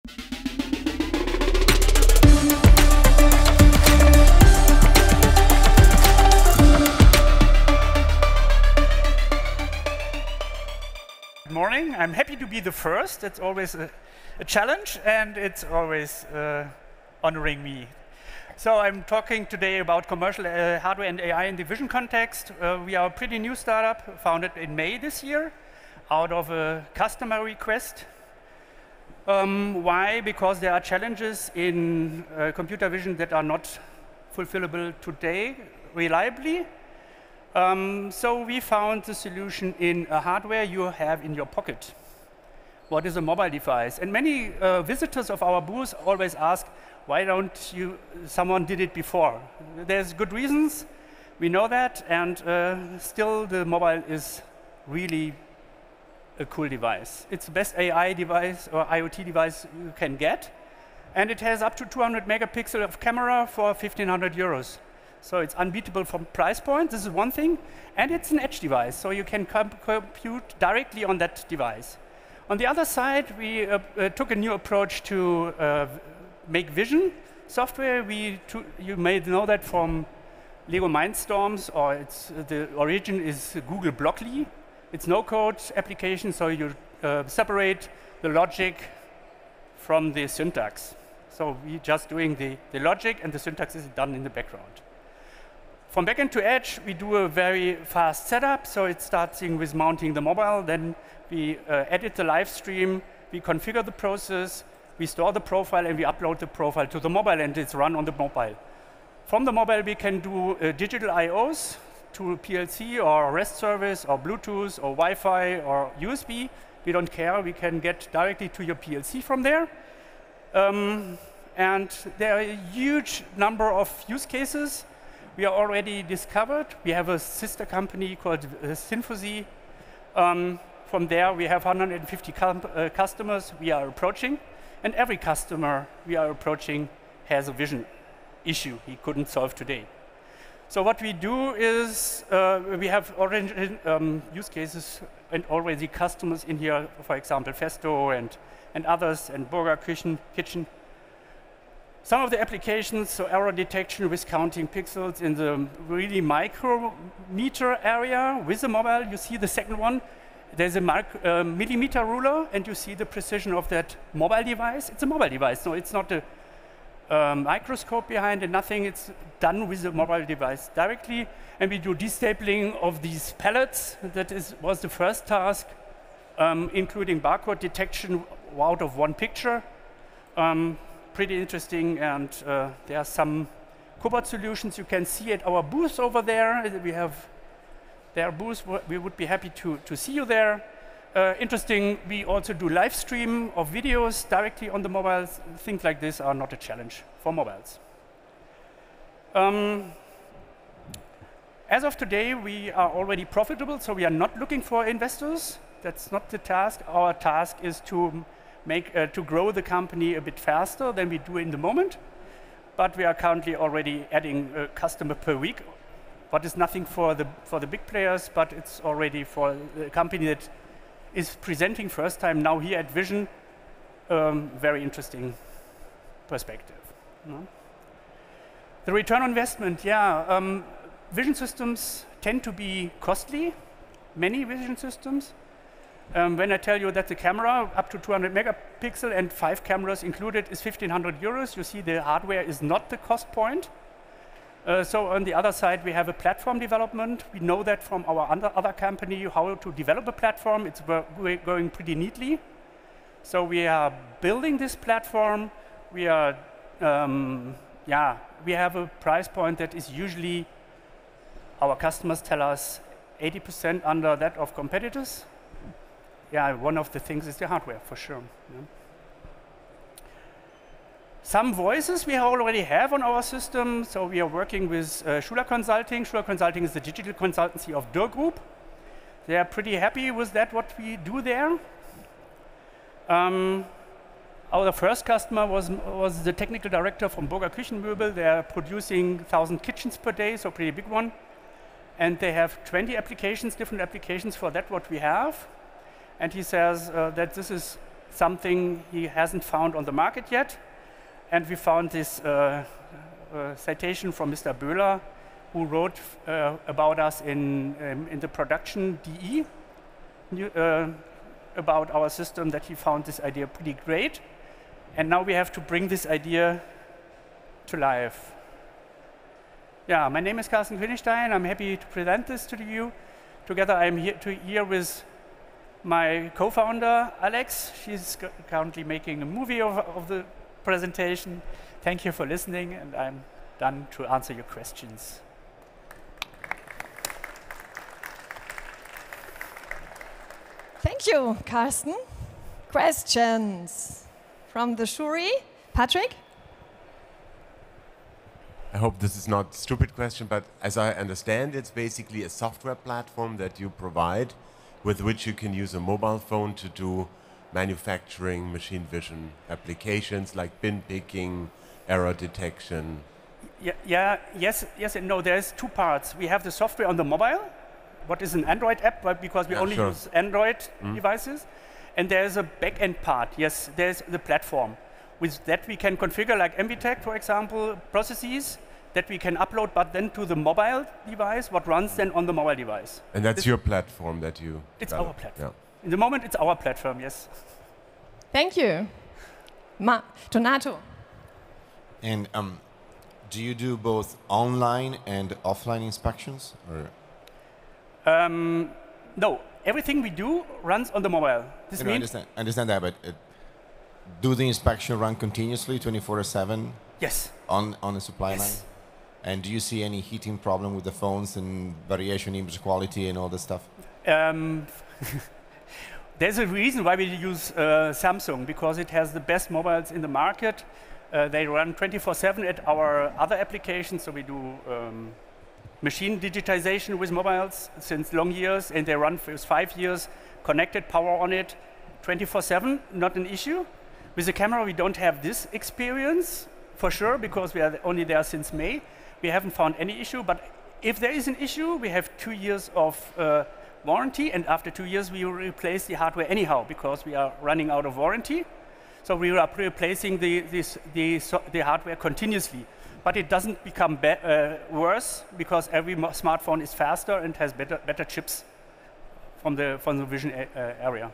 Good morning. I'm happy to be the first. It's always a challenge, and it's always honoring me. So I'm talking today about commercial hardware and AI in the vision context. We are a pretty new startup, founded in May this year, out of a customer request. Why? Because there are challenges in computer vision that are not fulfillable today reliably. So we found the solution in a hardware you have in your pocket. What is a mobile device? And many visitors of our booth always ask, why don't you, someone did it before? There's good reasons, we know that, and still the mobile is really a cool device. It's the best AI device or IoT device you can get, and it has up to 200 megapixel of camera for 1,500 euros. So it's unbeatable from price point, this is one thing, and it's an edge device, so you can compute directly on that device. On the other side, we took a new approach to make vision software. You may know that from Lego Mindstorms, or the origin is Google Blockly. It's no-code application, so you separate the logic from the syntax. So we're just doing the logic, and the syntax is done in the background. From backend to edge, we do a very fast setup. So it starts with mounting the mobile, then we edit the live stream, we configure the process, we store the profile, and we upload the profile to the mobile, and it's run on the mobile. From the mobile, we can do digital I/Os to PLC or REST service or Bluetooth or Wi-Fi or USB. We don't care. We can get directly to your PLC from there. And there are a huge number of use cases we are already discovered. We have a sister company called Synfosy. From there, we have 150 customers we are approaching. And every customer we are approaching has a vision issue he couldn't solve today. So what we do is we have already use cases and already customers in here, for example, Festo and others, and Burger Kitchen. Some of the applications, so error detection with counting pixels in the really micrometer area with the mobile. You see the second one. There's a millimeter ruler, and you see the precision of that mobile device. It's a mobile device, so it's not a microscope behind it, nothing. It's done with the mobile device directly. And we do destapling of these pellets. That was the first task, including barcode detection out of one picture. Pretty interesting, and there are some cobot solutions you can see at our booth over there. We have their booth. We would be happy to see you there. Interesting, we also do live stream of videos directly on the mobiles. Things like this are not a challenge for mobiles. As of today, we are already profitable, so we are not looking for investors. That's not the task. Our task is to grow the company a bit faster than we do in the moment. But we are currently already adding a customer per week. What is nothing for the big players, but it's already for the company that is presenting first time now here at Vision. Very interesting perspective. No? The return on investment, yeah. Vision systems tend to be costly, many vision systems. When I tell you that the camera up to 200 megapixel and 5 cameras included is 1,500 euros, you see the hardware is not the cost point. So on the other side, we have a platform development. We know that from our other company, how to develop a platform. It's going pretty neatly. So we are building this platform. We are, we have a price point that is usually, our customers tell us, 80% under that of competitors. Yeah, one of the things is the hardware, for sure. Yeah. Some voices we already have on our system. So we are working with Schuler Consulting. Schuler Consulting is the digital consultancy of Dürr Group. They are pretty happy with that, what we do there. Our first customer was the technical director from Burger Küchenmöbel. They are producing 1,000 kitchens per day, so pretty big one. And they have 20 applications, different applications for that what we have. And he says that this is something he hasn't found on the market yet. And we found this citation from Mr. Böhler, who wrote about us in the production DE, about our system, that he found this idea pretty great. And now we have to bring this idea to life. Yeah, my name is Carsten Königstein. I'm happy to present this to you. Together I'm here with my co-founder, Alex. She's currently making a movie of the presentation. Thank you for listening, and I'm done to answer your questions. Thank you, Carsten. Questions from the jury? Patrick? I hope this is not a stupid question, but as I understand, it's basically a software platform that you provide with which you can use a mobile phone to do manufacturing machine vision applications like bin picking, error detection. Yes and no. There's two parts. We have the software on the mobile, what is an Android app, but because we only use Android devices. And there's a back-end part. Yes, there's the platform. With that we can configure, like MVTech, for example, processes that we can upload, but then to the mobile device, what runs then on the mobile device. And that's your platform that you It's develop. our platform. Yeah. In the moment, it's our platform, yes. Thank you. Donato. And do you do both online and offline inspections? Or? No, everything we do runs on the mobile. This means I understand that, but do the inspection run continuously, 24/7? Yes. On the supply line? And do you see any heating problem with the phones and variation in image quality and all this stuff? There's a reason why we use Samsung, because it has the best mobiles in the market. They run 24/7 at our other applications, so we do machine digitization with mobiles since long years, and they run for 5 years, connected power on it, 24/7, not an issue. With the camera, we don't have this experience, for sure, because we are only there since May. We haven't found any issue, but if there is an issue, we have 2 years of warranty, and after 2 years, we will replace the hardware anyhow, because we are running out of warranty. So we are replacing the hardware continuously. But it doesn't become worse, because every smartphone is faster and has better chips from the vision area.